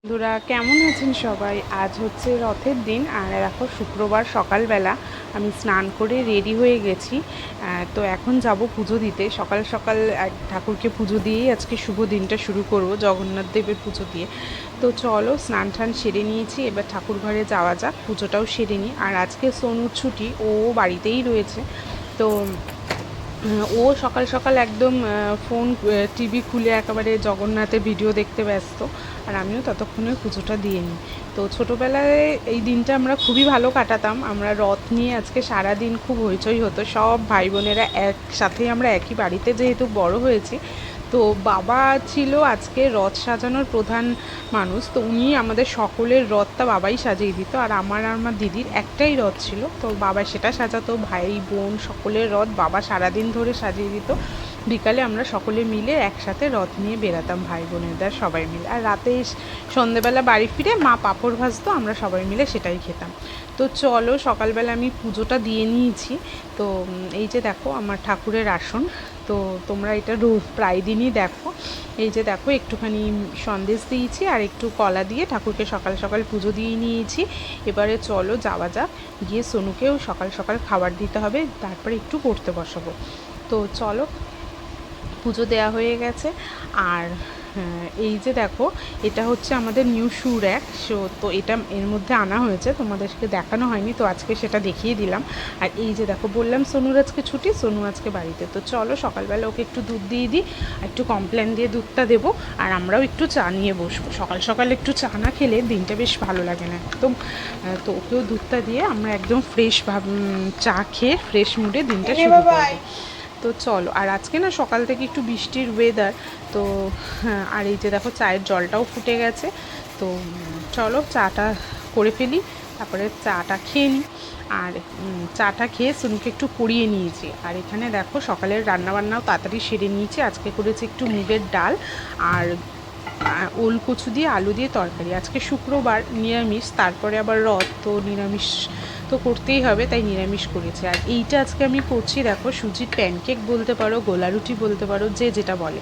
বন্ধুরা কেমন আছেন সবাই? আজ হচ্ছে রথের দিন আর দেখো শুক্রবার সকালবেলা আমি স্নান করে রেডি হয়ে গেছি। তো এখন যাব পুজো দিতে। সকাল সকাল এক ঠাকুরকে পুজো দিয়েই আজকে শুভ দিনটা শুরু করব, জগন্নাথ দেবের পুজো দিয়ে। তো চলো স্নান টান সেরে নিয়েছি, এবার ঠাকুর ঘরে যাওয়া যাক, পুজোটাও সেরে নিই। আর আজকে সোনুর ছুটি, ও বাড়িতেই রয়েছে। তো ও সকাল সকাল একদম ফোন টিভি খুলে একেবারে জগন্নাথের ভিডিও দেখতে ব্যস্ত, আর আমিও ততক্ষণে পুজোটা দিয়ে নিই। তো ছোটোবেলায় এই দিনটা আমরা খুবই ভালো কাটাতাম। আমরা রথ নিয়ে আজকে সারা দিন খুব হইচই হতো, সব ভাই বোনেরা একসাথেই, আমরা একই বাড়িতে যেহেতু বড় হয়েছি। তো বাবা ছিল আজকে রথ সাজানোর প্রধান মানুষ, তো উনি আমাদের সকলের রথটা বাবাই সাজিয়ে দিত। আর আমার দিদির একটাই রথ ছিল, তো বাবা সেটা সাজাতো, ভাই বোন সকলের রথ বাবা সারাদিন ধরে সাজিয়ে দিত। বিকালে আমরা সকলে মিলে একসাথে রথ নিয়ে বেরাতাম, ভাই বোনেদের সবাই মিলে। আর রাতে সন্ধেবেলা বাড়ি ফিরে মা পাঁপড় ভাজতো, আমরা সবাই মিলে সেটাই খেতাম। তো চলো সকালবেলা আমি পুজোটা দিয়ে নিয়েছি। তো এই যে দেখো আমার ঠাকুরের আসন। তো তোমরা এটা প্রায় দিনই দেখো। এই যে দেখো একটুখানি সন্দেশ দিয়েছি আর একটু কলা দিয়ে ঠাকুরকে সকাল সকাল পুজো দিয়ে নিয়েছি। এবারে চলো যাওয়া যাক, গিয়ে সোনুকেও সকাল সকাল খাবার দিতে হবে, তারপরে একটু পড়তে বসাবো। তো চলো, পুজো দেওয়া হয়ে গেছে। আর এই যে দেখো এটা হচ্ছে আমাদের নিউ শু র্যাক। তো এটা এর মধ্যে আনা হয়েছে, তোমাদেরকে দেখানো হয়নি, তো আজকে সেটা দেখিয়ে দিলাম। আর এই যে দেখো বললাম সোনুর আজকে ছুটি, সোনু আজকে বাড়িতে। তো চলো সকালবেলা ওকে একটু দুধ দিয়ে দিই, একটু কমপ্লেন দিয়ে দুধটা দেবো, আর আমরাও একটু চা নিয়ে বসবো। সকাল সকাল একটু চা না খেলে দিনটা বেশ ভালো লাগে না একদম। তো ওকেও দুধটা দিয়ে আমরা একদম ফ্রেশ চা খেয়ে ফ্রেশ মুডে দিনটা শুরু করবো। তো চলো, আর আজকে না সকাল থেকে একটু বৃষ্টির ওয়েদার। তো আর এই যে দেখো চায়ের জলটাও ফুটে গেছে। তো চলো চাটা করে ফেলি, তারপরে চাটা খেয়ে নিই। আর চাটা খেয়ে সোনুকে একটু পরিয়ে নিয়েছি। আর এখানে দেখো সকালের রান্নাবান্নাও তাড়াতাড়ি সেরে নিয়েছি। আজকে করেছি একটু মুগের ডাল আর ওল কচু দিয়ে আলু দিয়ে তরকারি। আজকে শুক্রবার, নিরামিষ, তারপরে আবার রথ, তো নিরামিষ তো করতেই হবে, তাই নিরামিষ করেছে। আর এইটা আজকে আমি করছি দেখো সুজির প্যানকেক বলতে পারো, গোলা রুটি বলতে পারো, যে যেটা বলে।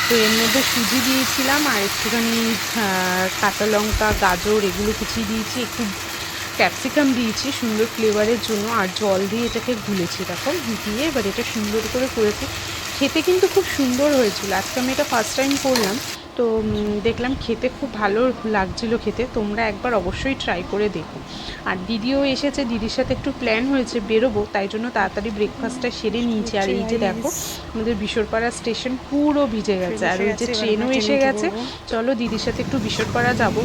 তো এর মধ্যে সুজি দিয়েছিলাম আর একটুখানি কাঁচা লঙ্কা, গাজর এগুলো কুচিয়ে দিয়েছি, একটু ক্যাপসিকাম দিয়েছি সুন্দর ফ্লেভারের জন্য, আর জল দিয়ে এটাকে গুলেছি দেখো, দিয়ে এবার এটা সুন্দর করে করেছি। খেতে কিন্তু খুব সুন্দর হয়েছিল। আজকে আমি এটা ফার্স্ট টাইম করলাম, তো দেখলাম খেতে খুব ভালো লাগছিলো খেতে। তোমরা একবার অবশ্যই ট্রাই করে দেখো। আর দিদিও এসেছে, দিদির সাথে একটু প্ল্যান হয়েছে বেরোবো, তাই জন্য তাড়াতাড়ি ব্রেকফাস্টটা সেরে নিয়েছি। আর এই যে দেখো আমাদের বিশরপাড়া স্টেশন পুরো ভিজে গেছে, আর ওই যে ট্রেনও এসে গেছে। চলো দিদির সাথে একটু বিশরপাড়া যাব,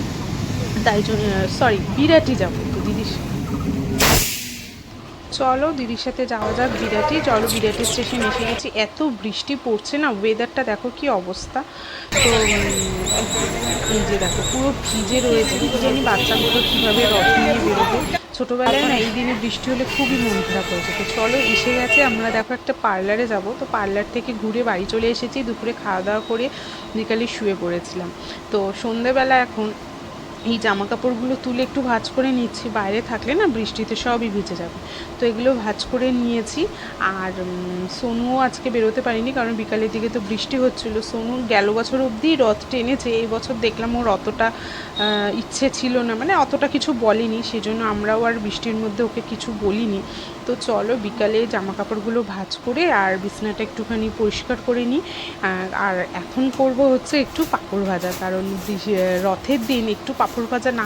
তাই জন্য বিরাটি যাবো। তো দিদির চলো দিদির সাথে যাওয়া যাক বিরাটি। চলো বিরাটি স্টেশন এসে গেছি। এত বৃষ্টি পড়ছে না, ওয়েদারটা দেখো কি অবস্থা। তো এই যে দেখো পুরো ভিজে রয়েছে, কি জানি বাচ্চাগুলো কীভাবে রথ নিয়ে বেরোবে। ছোটোবেলায় না এই দিনে বৃষ্টি হলে খুবই মন খারাপ হয়েছে। তো চলো এসে গেছে, আমরা দেখো একটা পার্লারে যাব। তো পার্লার থেকে ঘুরে বাড়ি চলে এসেছি, দুপুরে খাওয়া দাওয়া করে বিকালে শুয়ে পড়েছিলাম। তো সন্ধেবেলা এখন এই জামা কাপড়গুলো তুলে একটু ভাঁজ করে নিচ্ছি, বাইরে থাকলে না বৃষ্টিতে সবই ভিজে যাবে। তো এগুলো ভাঁজ করে নিয়েছি। আর সোনুও আজকে বেরোতে পারিনি, কারণ বিকালের দিকে তো বৃষ্টি হচ্ছিলো। সোনু গেল বছর অবধি রথ টেনেছে, এই বছর দেখলাম ওর অতটা ইচ্ছে ছিল না, মানে অতটা কিছু বলেনি, সেজন্য আমরাও আর বৃষ্টির মধ্যে ওকে কিছু বলিনি। তো চলো বিকালে জামা কাপড়গুলো ভাঁজ করে আর বিছানাটা একটুখানি পরিষ্কার করে নিই। আর এখন করব হচ্ছে একটু পাঁপড় ভাজা, কারণ রথের দিন একটু পাঁপড় ভাজা না,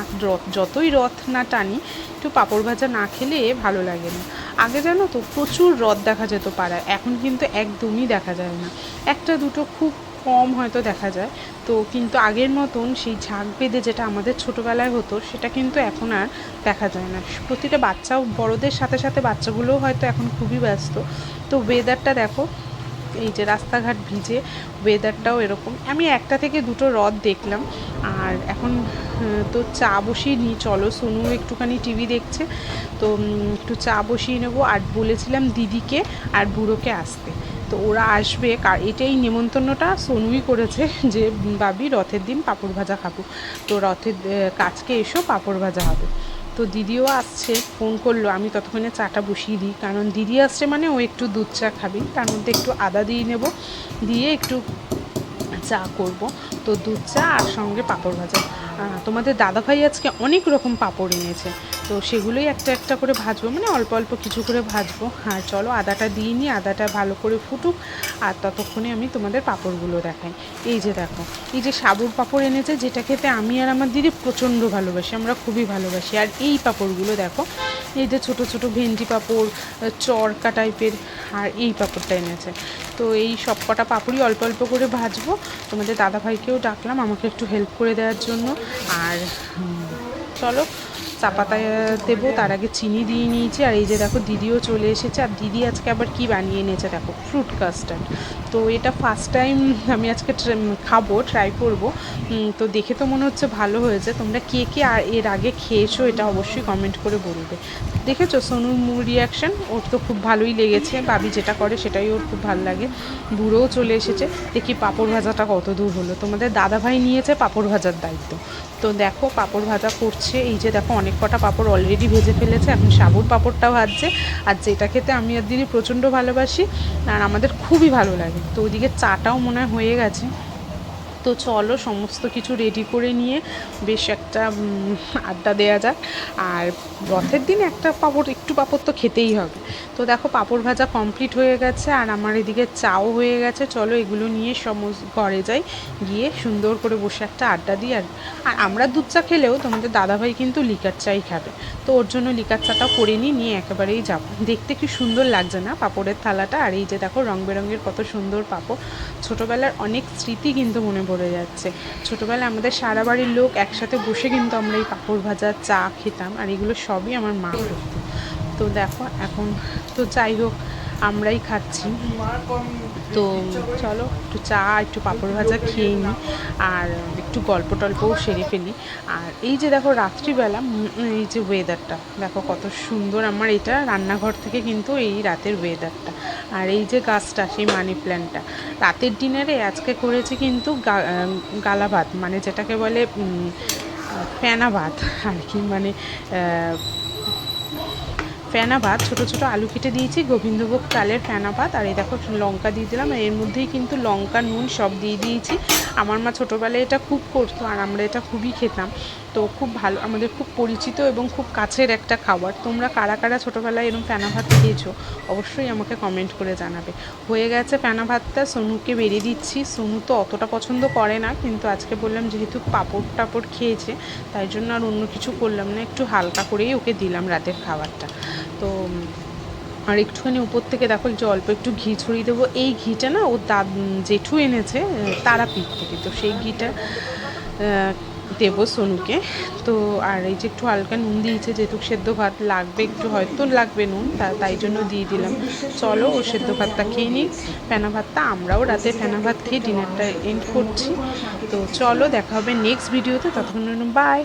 যতই রথ না টানি, একটু পাঁপড় ভাজা না খেলে ভালো লাগে না। আগে জানো তো প্রচুর রথ দেখা যেত পাড়ায়, এখন কিন্তু একদমই দেখা যায় না, একটা দুটো খুব কম হয়তো দেখা যায়। তো কিন্তু আগের মতন সেই ঝাঁক বেঁধে যেটা আমাদের ছোটোবেলায় হতো, সেটা কিন্তু এখন আর দেখা যায় না। প্রতিটা বাচ্চাও, বড়োদের সাথে সাথে বাচ্চাগুলোও হয়তো এখন খুবই ব্যস্ত। তো ওয়েদারটা দেখো, এই যে রাস্তাঘাট ভিজে, ওয়েদারটাও এরকম। আমি একটা থেকে দুটো রথ দেখলাম। আর এখন তো চা বসিয়ে নিই, চলো সোনু একটুখানি টিভি দেখছে, তো একটু চা বসিয়ে নেবো। আর বলেছিলাম দিদিকে আর বুড়োকে আসতে, তো ওরা আসবে। এটাই নেমন্তন্নটা সোনুই করেছে, যে বাবি রথের দিন পাঁপড় ভাজা খাবো, তো রথের কাছকে এসো পাঁপড় ভাজা হবে। তো দিদিও আসছে, ফোন করলো, আমি ততক্ষণে চাটা বসিয়ে দিই, কারণ দিদি আসছে মানে ও একটু দুধ চা খাবি, তার মধ্যে একটু আদা দিয়ে নেব, দিয়ে একটু চা করব। তো দুধ চা আর সঙ্গে পাঁপড় ভাজা। তোমাদের দাদাভাই আজকে অনেক রকম পাঁপড় এনেছে, তো সেগুলোই একটা একটা করে ভাজবো, মানে অল্প অল্প কিছু করে ভাজবো। আর চলো আদাটা দিয়ে নিই, আদাটা ভালো করে ফুটুক, আর ততক্ষণে আমি তোমাদের পাঁপড়গুলো দেখাই। এই যে দেখো, এই যে সাবুর পাঁপড় এনেছে, যেটা খেতে আমি আর আমার দিদি প্রচণ্ড ভালোবাসি, আমরা খুবই ভালোবাসি। আর এই পাঁপড়গুলো দেখো, এই যে ছোটো ছোটো ভেন্ডি পাঁপড়, চরকা টাইপের, আর এই পাঁপড়টা এনেছে। তো এই সব কটা পাঁপড়ই অল্প অল্প করে ভাজবো। তোমাদের দাদাভাইকেও ডাকলাম আমাকে একটু হেল্প করে দেওয়ার জন্য। আর চলো চা পাতা দেবো, তার আগে চিনি দিয়ে নিয়েছি। আর এই যে দেখো দিদিও চলে এসেছে, আর দিদি আজকে আবার কি বানিয়ে এনেছে দেখো, ফ্রুট কাস্টার্ড। তো এটা ফার্স্ট টাইম আমি আজকে খাবো, ট্রাই করব। তো দেখে তো মনে হচ্ছে ভালো হয়েছে। তোমরা কে কে আর এর আগে খেয়েছো এটা অবশ্যই কমেন্ট করে বলবে। দেখেছো সোনুর রিয়াকশান, ওর তো খুব ভালোই লেগেছে, বাবি যেটা করে সেটাই ওর খুব ভালো লাগে। বুড়োও চলে এসেছে, দেখি পাঁপড় ভাজাটা কত দূর হলো। তোমাদের দাদাভাই নিয়েছে পাঁপড় ভাজার দায়িত্ব। তো দেখো পাঁপড় ভাজা করছে, এই যে দেখো অনেক কটা পাঁপড় অলরেডি ভেজে ফেলেছে, এখন সাবুর পাঁপড়টা ভাজছে। আর যেটা খেতে আমি আর দিদি প্রচণ্ড ভালোবাসি, আর আমাদের খুবই ভালো লাগে। তো ওইদিকে চাটাও মনে হয় হয়ে গেছে। তো চলো সমস্ত কিছু রেডি করে নিয়ে বেশ একটা আড্ডা দেওয়া যাক। আর রথের দিন একটা পাঁপড়, একটু পাঁপড় তো খেতেই হবে। তো দেখো পাঁপড় ভাজা কমপ্লিট হয়ে গেছে, আর আমার এদিকে চাও হয়ে গেছে। চলো এগুলো নিয়ে ঘরে যাই, গিয়ে সুন্দর করে বসে একটা আড্ডা দিই। আর আমরা দুধ চা খেলেও তোমাদের দাদাভাই কিন্তু লিকার চাই খাবে, তো ওর জন্য লিকার চাটাও করে নিয়ে একেবারেই যাব। দেখতে কি সুন্দর লাগছে না পাঁপড়ের থালাটা। আর এই যে দেখো রং বেরঙের কত সুন্দর পাঁপড়, ছোটোবেলার অনেক স্মৃতি কিন্তু মনে পড়ে যাচ্ছে। ছোটোবেলায় আমাদের সারা বাড়ির লোক একসাথে বসে কিন্তু আমরা এই পাঁপড় ভাজা চা খেতাম, আর এগুলো সবই আমার মা করতো। তো দেখো এখন তো যাই হোক আমরাই খাচ্ছি। তো চলো একটু চা একটু পাঁপড় ভাজা খেয়ে নিই, আর একটু গল্প টল্পও সেরে ফেলি। আর এই যে দেখো রাত্রিবেলা এই যে ওয়েদারটা দেখো কত সুন্দর, আমার এটা রান্নাঘর থেকে কিন্তু এই রাতের ওয়েদারটা। আর এই যে গাছটা, সেই মানি প্ল্যান্টটা, রাতের ডিনারে আজকে করেছি কিন্তু গালা ভাত, মানে যেটাকে বলে ফেনা ভাত আর কি, মানে ফেনা ভাত। ছোটো ছোটো আলু কেটে দিয়েছি, গোবিন্দভোগ চালের ফেনা ভাত। আর এই দেখো লঙ্কা দিয়ে দিলাম, আর এর মধ্যেই কিন্তু লঙ্কা নুন সব দিয়ে দিয়েছি। আমার মা ছোটোবেলায় এটা খুব করতো, আর আমরা এটা খুবই খেতাম। তো খুব ভালো, আমাদের খুব পরিচিত এবং খুব কাছের একটা খাবার। তোমরা কারা কারা ছোটোবেলায় এরকম ফেনা ভাত খেয়েছো অবশ্যই আমাকে কমেন্ট করে জানাবে। হয়ে গেছে ফেনা ভাতটা, সোনুকে বেরিয়ে দিচ্ছি। সোনু তো অতটা পছন্দ করে না, কিন্তু আজকে বললাম যেহেতু পাঁপড় টাপড় খেয়েছে, তাই জন্য আর অন্য কিছু করলাম না, একটু হালকা করেই ওকে দিলাম রাতের খাবারটা। তো আর একটুখানি উপর থেকে দেখো যে অল্প একটু ঘি ছড়িয়ে দেবো। এই ঘিটা না ও জেঠু এনেছে তারাপীঠ থেকে, তো সেই ঘিটা দেবো সোনুকে। তো আর এই যে একটু হালকা নুন দিয়েছে, যেহেতু সেদ্ধ ভাত লাগবে, একটু হয়তো লাগবে নুন, তাই জন্য দিয়ে দিলাম। চলো ও সেদ্ধ ভাতটা খেয়ে নিই, ফেনা ভাতটা। আমরাও রাতে ফেনা ভাত খেয়ে ডিনারটা এন্ড করছি। তো চলো দেখা হবে নেক্সট ভিডিওতে, ততক্ষণ বাই।